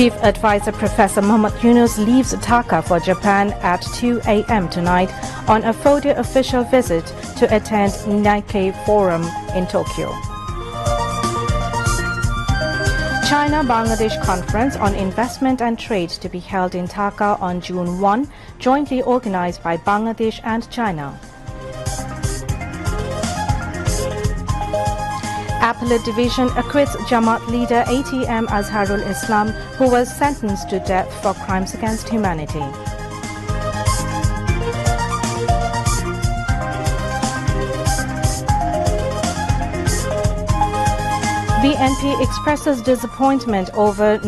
Chief Advisor Professor Mohammad Yunus leaves Dhaka for Japan at 2 a.m. tonight on a 4-day official visit to attend Nikkei Forum in Tokyo. China-Bangladesh Conference on Investment and Trade to be held in Dhaka on June 1, jointly organized by Bangladesh and China. Appellate Division acquits Jamaat leader ATM Azharul Islam, who was sentenced to death for crimes against humanity. BNP expresses disappointment over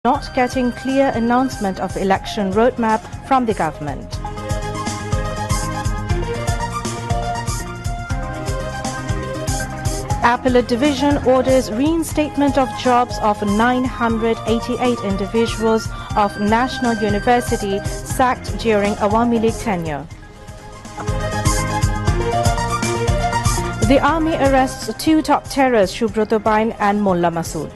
not getting clear announcement of election roadmap from the government. Appellate Division orders reinstatement of jobs of 988 individuals of National University sacked during Awami League tenure. The army arrests 2 top terrorists, Subroto Bain and Mullah Masood.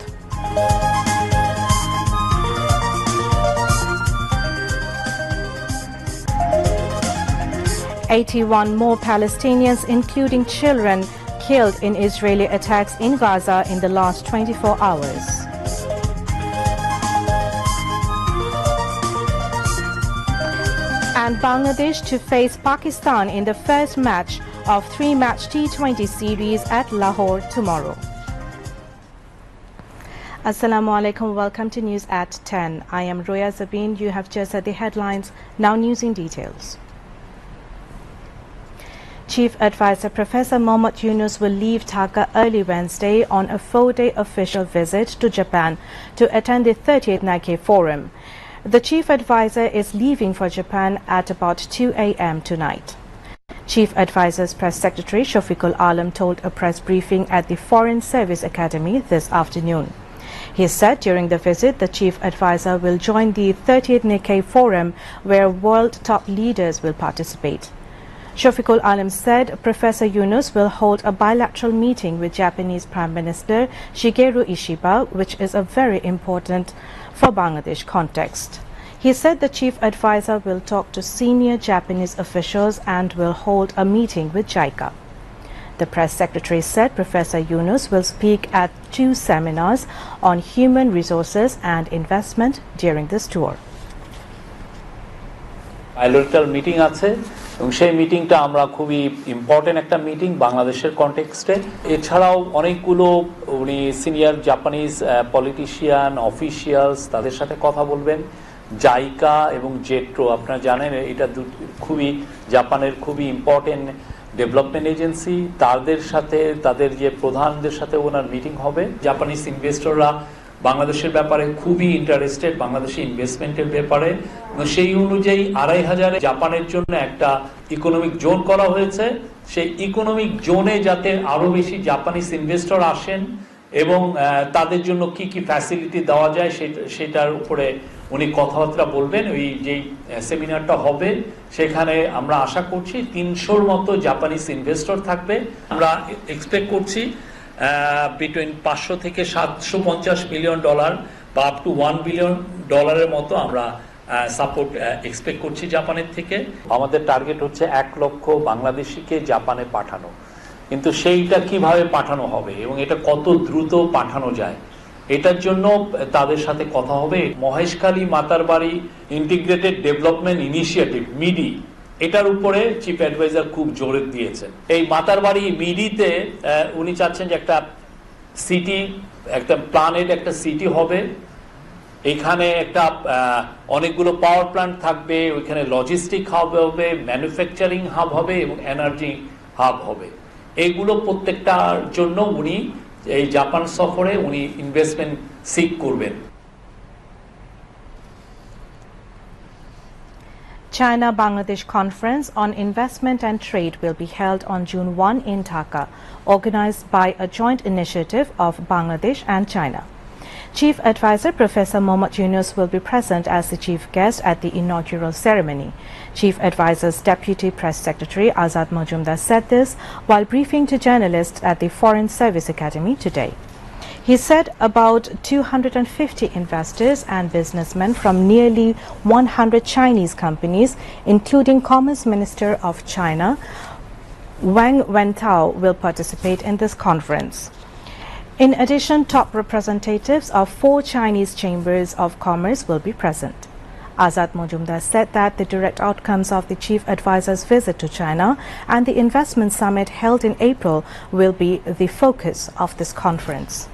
"81 more Palestinians, including children, killed in Israeli attacks in Gaza in the last 24 hours. And Bangladesh to face Pakistan in the first match of 3-match T20 series at Lahore tomorrow. Assalamu alaikum, welcome to News at 10. I am Roya Zabin. You have just heard the headlines, now news in details. Chief Advisor Professor Mohammad Yunus will leave Dhaka early Wednesday on a 4-day official visit to Japan to attend the 30th Nikkei Forum. The Chief Advisor is leaving for Japan at about 2 a.m. tonight. Chief Advisor's Press Secretary Shafiqul Alam told a press briefing at the Foreign Service Academy this afternoon. He said during the visit the Chief Advisor will join the 30th Nikkei Forum, where world top leaders will participate. Shafiqul Alam said Professor Yunus will hold a bilateral meeting with Japanese Prime Minister Shigeru Ishiba, which is a very important for Bangladesh context. He said the Chief Advisor will talk to senior Japanese officials and will hold a meeting with JICA. The Press Secretary said Professor Yunus will speak at 2 seminars on human resources and investment during this tour. Bilateral meeting আছে এবং সেই মিটিংটা আমরা খুবই important একটা meeting বাংলাদেশের কনটেক্সটে। এছাড়াও অনেকগুলো উনি সিনিয়র জাপানিজ পলিটিশিয়ান অফিশিয়ালস তাদের সাথে কথা বলবেন। জাইকা এবং জেট্রো আপনারা জানেন এটা খুবই জাপানের খুবই ইম্পর্টেন্ট ডেভেলপমেন্ট এজেন্সি, তাদের সাথে তাদের যে প্রধানদের সাথে ওনার মিটিং হবে। জাপানিজ ইনভেস্টররা বাংলাদেশের ব্যাপারে খুবই ইন্টারেস্টেড, বাংলাদেশে ইনভেস্টমেন্টের ব্যাপারে। সেই অনুযায়ী 2500 জাপানের জন্য একটা ইকোনমিক জোন করা হয়েছে। সেই ইকোনমিক জোনে যাতে আরো বেশি জাপানিজ ইনভেস্টর আসেন এবং তাদের জন্য কি কি ফ্যাসিলিটি দেওয়া যায় সেটার উপরে উনি কথাবার্তা বলবেন। ওই যেই সেমিনারটা হবে সেখানে আমরা আশা করছি 300-র মতো জাপানিজ ইনভেস্টর থাকবে। আমরা এক্সপেক্ট করছি বিটুইন 500 থেকে 750 মিলিয়ন ডলার বা আপ টু 1 বিলিয়ন ডলারের মতো আমরা সাপোর্ট এক্সপেক্ট করছি জাপানের থেকে। আমাদের টার্গেট হচ্ছে 1 লক্ষ বাংলাদেশিকে জাপানে পাঠানো, কিন্তু সেইটা কিভাবে পাঠানো হবে এবং এটা কত দ্রুত পাঠানো যায় এটার জন্য তাদের সাথে কথা হবে। Maheshkhali Matarbari integrated development initiative MIDI, এটার উপরে চিফ অ্যাডভাইজার খুব জোর দিয়েছেন। এই মাতারবাড়ি মিডিতে উনি চাচ্ছেন যে একটা সিটি, একটা প্ল্যানেড একটা সিটি হবে। এখানে একটা অনেকগুলো পাওয়ার প্ল্যান্ট থাকবে, ওইখানে লজিস্টিক হাব হবে, ম্যানুফ্যাকচারিং হাব হবে এবং এনার্জি হাব হবে। এইগুলো প্রত্যেকটার জন্য উনি এই জাপান সফরে উনি ইনভেস্টমেন্ট সিক করবেন। China-Bangladesh Conference on Investment and Trade will be held on June 1 in Dhaka, organized by a joint initiative of Bangladesh and China. Chief Advisor Professor Mohammad Yunus will be present as the chief guest at the inaugural ceremony. Chief Advisor's Deputy Press Secretary Azad Majumdar said this while briefing to journalists at the Foreign Service Academy today. He said about 250 investors and businessmen from nearly 100 Chinese companies, including Commerce Minister of China, Wang Wentao, will participate in this conference. In addition, top representatives of 4 Chinese chambers of commerce will be present. Azad Majumdar said that the direct outcomes of the chief advisor's visit to China and the investment summit held in April will be the focus of this conference.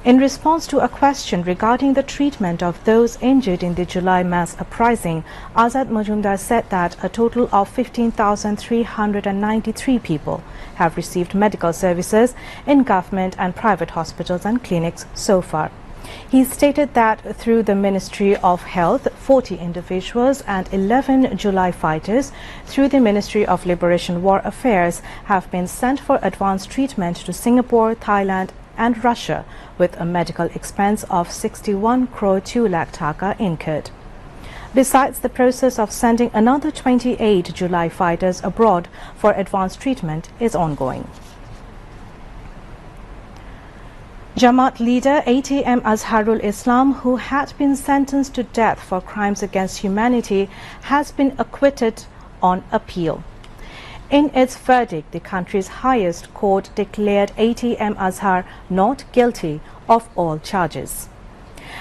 In response to a question regarding the treatment of those injured in the July mass uprising, Azad Majumdar said that a total of 15,393 people have received medical services in government and private hospitals and clinics so far. He stated that through the Ministry of Health, 40 individuals and 11 July fighters through the Ministry of Liberation War Affairs have been sent for advanced treatment to Singapore, Thailand and Russia with a medical expense of 61 crore 2 lakh taka incurred. Besides, the process of sending another 28 July fighters abroad for advanced treatment is ongoing. Jamaat leader ATM Azharul Islam, who had been sentenced to death for crimes against humanity, has been acquitted on appeal. In its verdict, the country's highest court declared ATM Azhar not guilty of all charges.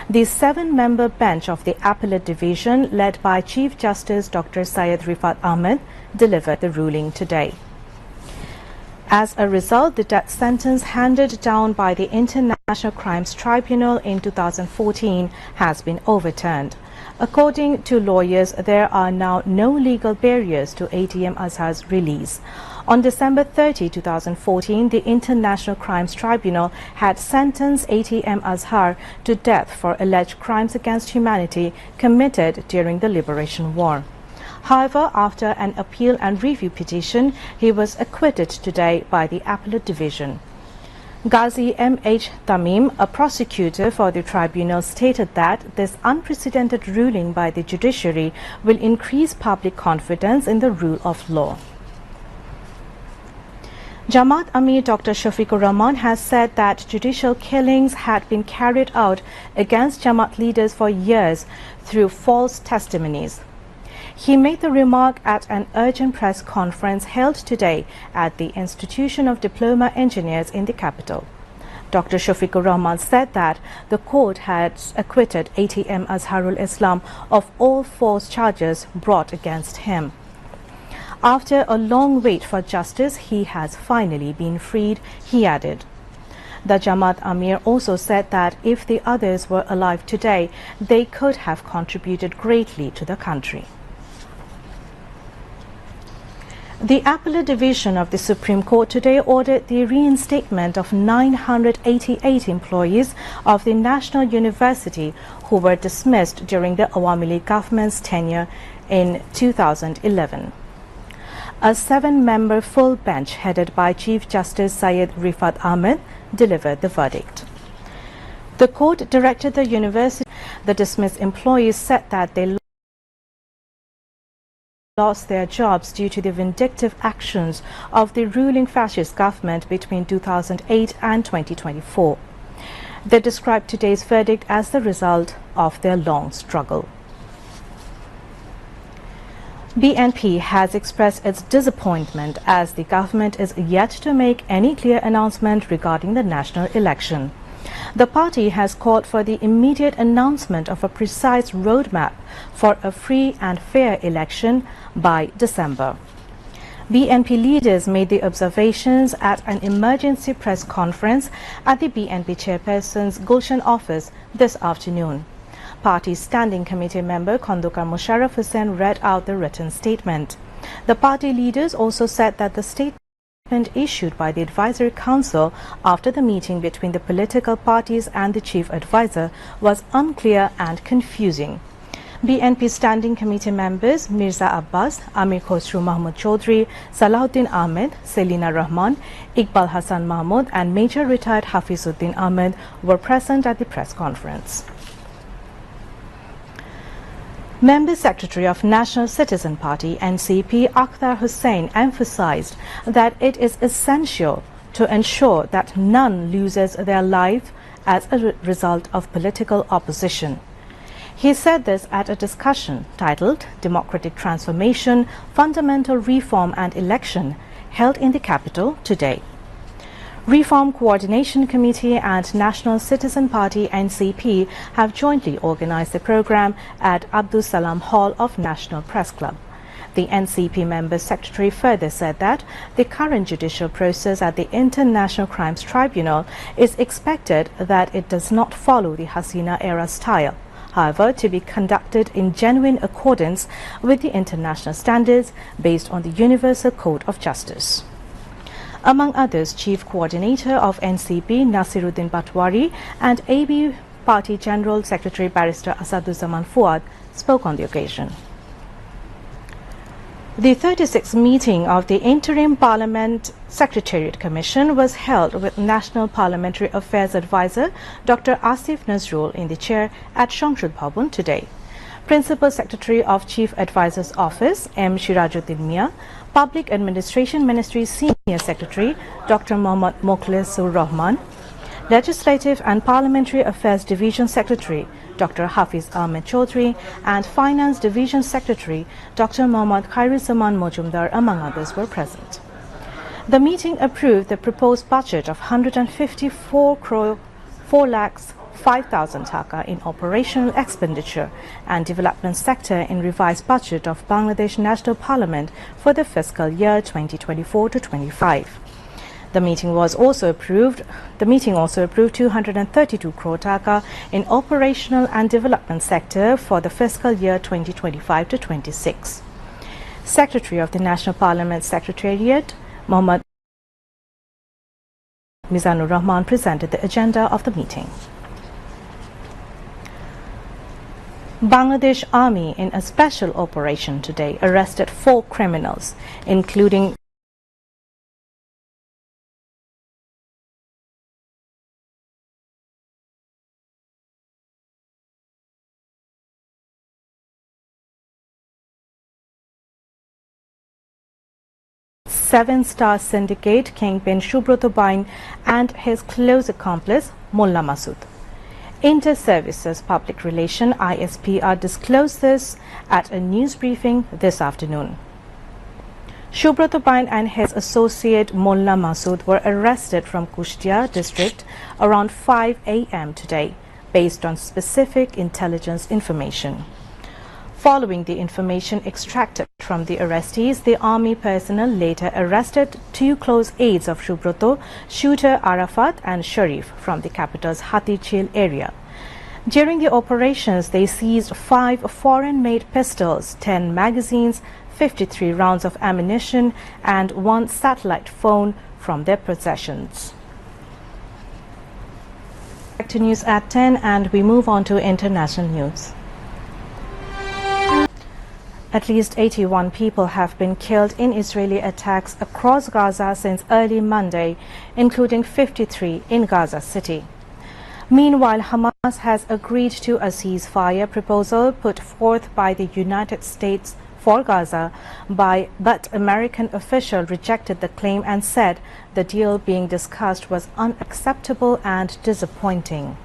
The 7-member bench of the Appellate Division, led by Chief Justice Dr. Syed Rifat Ahmed, delivered the ruling today. As a result, the death sentence handed down by the International Crimes Tribunal in 2014 has been overturned. According to lawyers, there are now no legal barriers to ATM Azhar's release. On December 30, 2014, the International Crimes Tribunal had sentenced ATM Azhar to death for alleged crimes against humanity committed during the Liberation War. However, after an appeal and review petition, he was acquitted today by the Appellate Division. Ghazi M.H. Tamim, a prosecutor for the tribunal, stated that this unprecedented ruling by the judiciary will increase public confidence in the rule of law. Jamaat Amir Dr. Shafiqur Rahman has said that judicial killings had been carried out against Jamaat leaders for years through false testimonies. He made the remark at an urgent press conference held today at the Institution of Diploma Engineers in the capital. Dr. Shafiqur Rahman said that the court had acquitted ATM Azharul Islam of all false charges brought against him. After a long wait for justice, he has finally been freed, he added. The Jamaat Amir also said that if the others were alive today, they could have contributed greatly to the country. The Appellate Division of the Supreme Court today ordered the reinstatement of 988 employees of the National University who were dismissed during the Awami League government's tenure in 2011. A 7-member full bench headed by Chief Justice Syed Rifat Ahmed delivered the verdict. The court directed the university. The dismissed employees said that they lost their jobs due to the vindictive actions of the ruling fascist government between 2008 and 2024. They described today's verdict as the result of their long struggle. BNP has expressed its disappointment as the government is yet to make any clear announcement regarding the national election. The party has called for the immediate announcement of a precise roadmap for a free and fair election by December. BNP leaders made the observations at an emergency press conference at the BNP chairperson's Gulshan office this afternoon. Party Standing Committee member Khondokar Musharraf Hussain read out the written statement. The party leaders also said that the statement issued by the Advisory Council after the meeting between the political parties and the chief advisor was unclear and confusing. BNP Standing Committee members Mirza Abbas, Amir Khosru Mahmud Chaudhry, Salahuddin Ahmed, Selina Rahman, Iqbal Hassan Mahmud and Major Retired Hafizuddin Ahmed were present at the press conference. Member Secretary of National Citizen Party NCP Akhtar Hussain emphasized that it is essential to ensure that none loses their life as a result of political opposition. He said this at a discussion titled Democratic Transformation, Fundamental Reform and Election, held in the capital today. Reform Coordination Committee and National Citizen Party (NCP) have jointly organized the program at Abdul Salam Hall of National Press Club. The NCP member secretary further said that the current judicial process at the International Crimes Tribunal is expected that it does not follow the Hasina era style, however, to be conducted in genuine accordance with the international standards based on the Universal Code of Justice. Among others, Chief Coordinator of NCP Nasiruddin Patwari and AB Party General Secretary Barrister Asaduzzaman Fuad spoke on the occasion. The 36th meeting of the Interim Parliament Secretariat Commission was held with National Parliamentary Affairs Advisor Dr. Asif Nazrul in the chair at Shangshud Bhavan today. Principal Secretary of Chief Advisor's Office M. Shirajuddin Mia, Public Administration Ministry Senior Secretary Dr. Mohammad Mokhlisur Rahman, Legislative and Parliamentary Affairs Division Secretary Dr. Hafiz Ahmed Chaudhry and Finance Division Secretary Dr. Mohammad Khairuzaman Mojumdar, among others, were present. The meeting approved the proposed budget of 154 crore 4 lakhs 5,000 taka in operational expenditure and development sector in revised budget of Bangladesh National Parliament for the fiscal year 2024-25. The meeting also approved 232 crore taka in operational and development sector for the fiscal year 2025-26. Secretary of the National Parliament Secretariat, Mohammad Mizanur Rahman, presented the agenda of the meeting. Bangladesh Army in a special operation today arrested 4 criminals, including Seven-Star Syndicate Kingpin Subroto Bain and his close accomplice Mullah Masood. Inter-Services Public Relation ISPR disclosed this at a news briefing this afternoon. Subroto Bain and his associate Mullah Masood were arrested from Kushtia district around 5 a.m. today, based on specific intelligence information. Following the information extracted from the arrestees, the army personnel later arrested 2 close aides of Subroto, shooter Arafat and Sharif, from the capital's Hatichil area. During the operations, they seized 5 foreign-made pistols, 10 magazines, 53 rounds of ammunition and 1 satellite phone from their possessions. Back to news at 10, and we move on to international news. At least 81 people have been killed in Israeli attacks across Gaza since early Monday, including 53 in Gaza City. Meanwhile, Hamas has agreed to a ceasefire proposal put forth by the United States for Gaza, but American officials rejected the claim and said the deal being discussed was unacceptable and disappointing.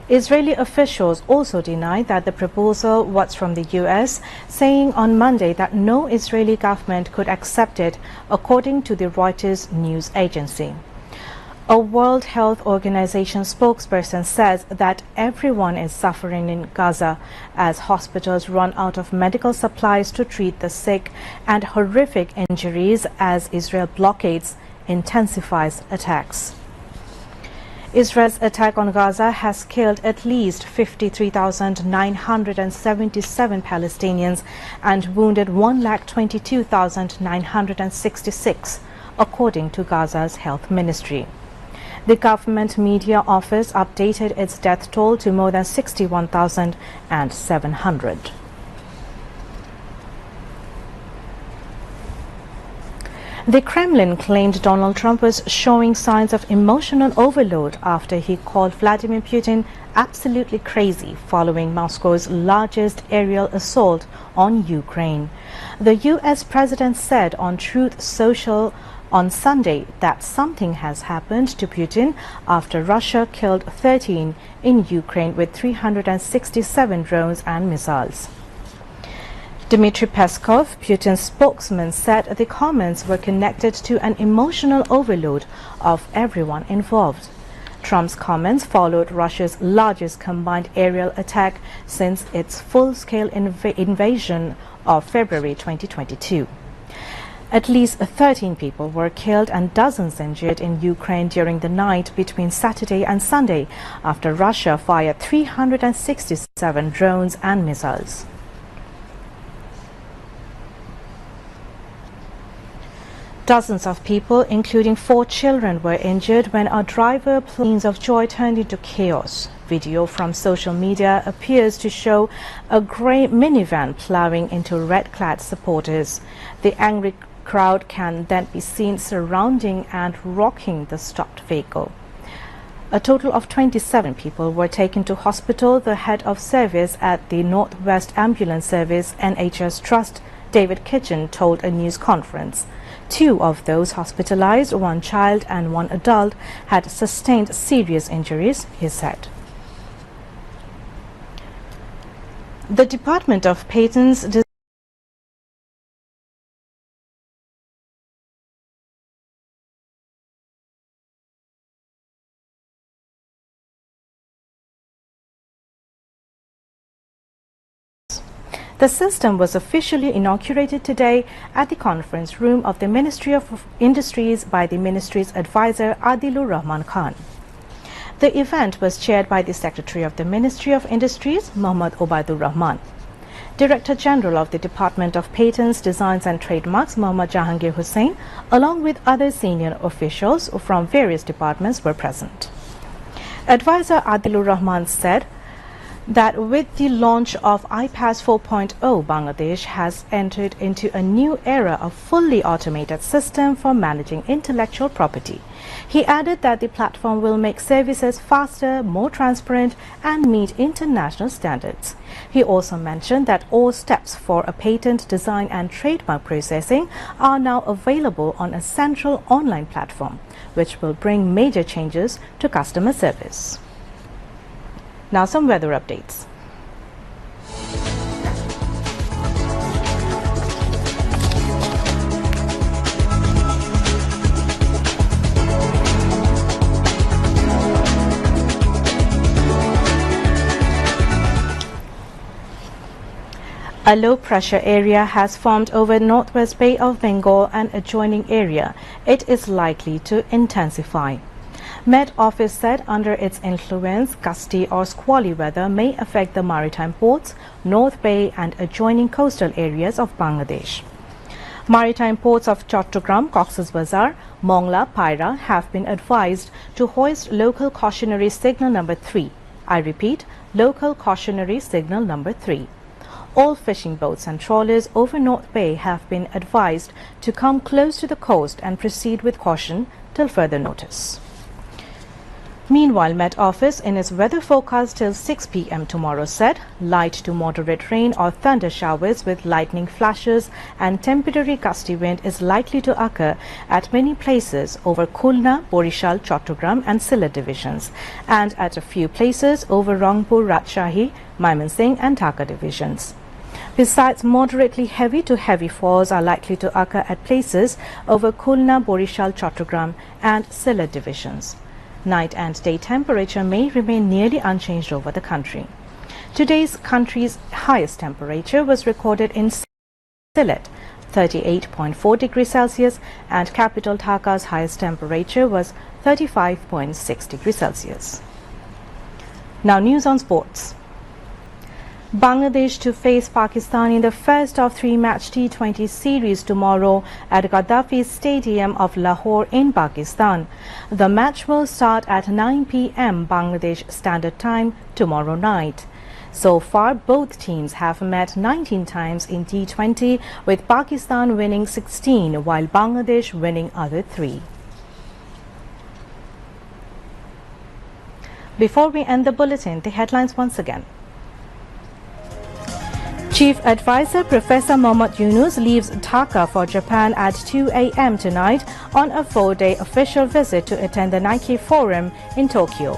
Israeli officials also denied that the proposal was from the U.S., saying on Monday that no Israeli government could accept it, according to the Reuters news agency. A World Health Organization spokesperson says that everyone is suffering in Gaza as hospitals run out of medical supplies to treat the sick and horrific injuries as Israel blockades intensifies attacks. Israel's attack on Gaza has killed at least 53,977 Palestinians and wounded 122,966, according to Gaza's health ministry. The government media office updated its death toll to more than 61,700. The Kremlin claimed Donald Trump was showing signs of emotional overload after he called Vladimir Putin absolutely crazy following Moscow's largest aerial assault on Ukraine. The U.S. president said on Truth Social on Sunday that something has happened to Putin after Russia killed 13 in Ukraine with 367 drones and missiles. Dmitry Peskov, Putin's spokesman, said the comments were connected to an emotional overload of everyone involved. Trump's comments followed Russia's largest combined aerial attack since its full-scale invasion of February 2022. At least 13 people were killed and dozens injured in Ukraine during the night between Saturday and Sunday after Russia fired 367 drones and missiles. Dozens of people, including 4 children, were injured when a driver scenes of joy turned into chaos. Video from social media appears to show a grey minivan plowing into red-clad supporters. The angry crowd can then be seen surrounding and rocking the stopped vehicle. A total of 27 people were taken to hospital, the head of service at the Northwest Ambulance Service NHS Trust, David Kitchen, told a news conference. 2 of those hospitalized, 1 child and 1 adult, had sustained serious injuries, he said. The Department of Patents The system was officially inaugurated today at the conference room of the Ministry of Industries by the ministry's advisor Adilur Rahman Khan. The event was chaired by the Secretary of the Ministry of Industries, Mohammad Obaidur Rahman. Director General of the Department of Patents, Designs and Trademarks, Mohammad Jahangir Hussain, along with other senior officials from various departments, were present. Advisor Adilur Rahman said that with the launch of iPass 4.0, Bangladesh has entered into a new era of fully automated system for managing intellectual property. He added that the platform will make services faster, more transparent, and meet international standards. He also mentioned that all steps for a patent, design, and trademark processing are now available on a central online platform, which will bring major changes to customer service. Now some weather updates. A low-pressure area has formed over Northwest Bay of Bengal and adjoining area. It is likely to intensify. Met Office said under its influence, gusty or squally weather may affect the maritime ports, North Bay and adjoining coastal areas of Bangladesh. Maritime ports of Chattogram, Cox's Bazar, Mongla, Paira have been advised to hoist local cautionary signal number 3. I repeat, local cautionary signal number 3. All fishing boats and trawlers over North Bay have been advised to come close to the coast and proceed with caution till further notice. Meanwhile, Met Office in its weather forecast till 6 p.m. tomorrow said light to moderate rain or thunder showers with lightning flashes and temporary gusty wind is likely to occur at many places over Khulna, Borishal, Chattogram and Sylhet divisions, and at a few places over Rangpur, Rajshahi, Mymensingh and Dhaka divisions. Besides, moderately heavy to heavy falls are likely to occur at places over Khulna, Borishal, Chattogram and Sylhet divisions. Night and day temperature may remain nearly unchanged over the country. Today's country's highest temperature was recorded in Sylhet, 38.4 degrees Celsius, and capital Dhaka's highest temperature was 35.6 degrees Celsius. Now news on sports. Bangladesh to face Pakistan in the first of 3-match T20 series tomorrow at Gaddafi Stadium of Lahore in Pakistan. The match will start at 9 p.m. Bangladesh Standard Time tomorrow night. So far, both teams have met 19 times in T20, with Pakistan winning 16 while Bangladesh winning other 3. Before we end the bulletin, the headlines once again. Chief Advisor Professor Mohammad Yunus leaves Dhaka for Japan at 2 a.m. tonight on a 4-day official visit to attend the Nike Forum in Tokyo.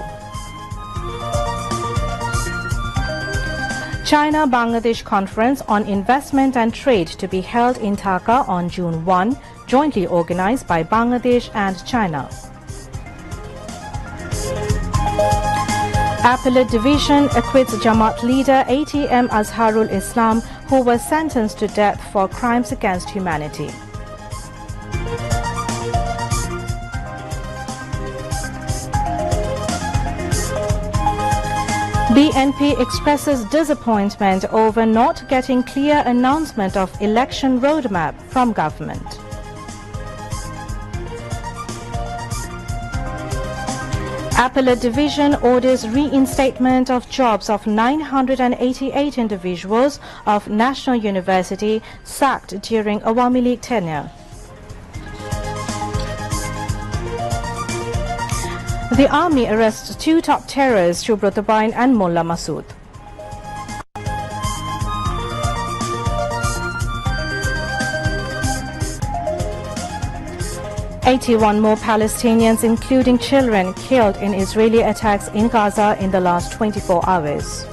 China-Bangladesh Conference on Investment and Trade to be held in Dhaka on June 1, jointly organized by Bangladesh and China. Appellate Division acquits Jamaat leader ATM Azharul Islam, who was sentenced to death for crimes against humanity. BNP expresses disappointment over not getting clear announcement of election roadmap from government. Appellate Division orders reinstatement of jobs of 988 individuals of National University sacked during Awami League tenure. The army arrests 2 top terrorists, Shubrotabain and Mullah Masood. "81 more Palestinians, including children, killed in Israeli attacks in Gaza in the last 24 hours.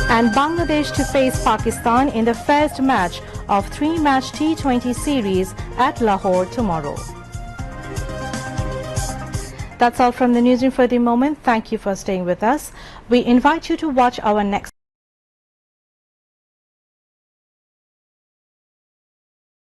And Bangladesh to face Pakistan in the first match of 3-match T20 series at Lahore tomorrow. That's all from the newsroom for the moment. Thank you for staying with us. We invite you to watch our next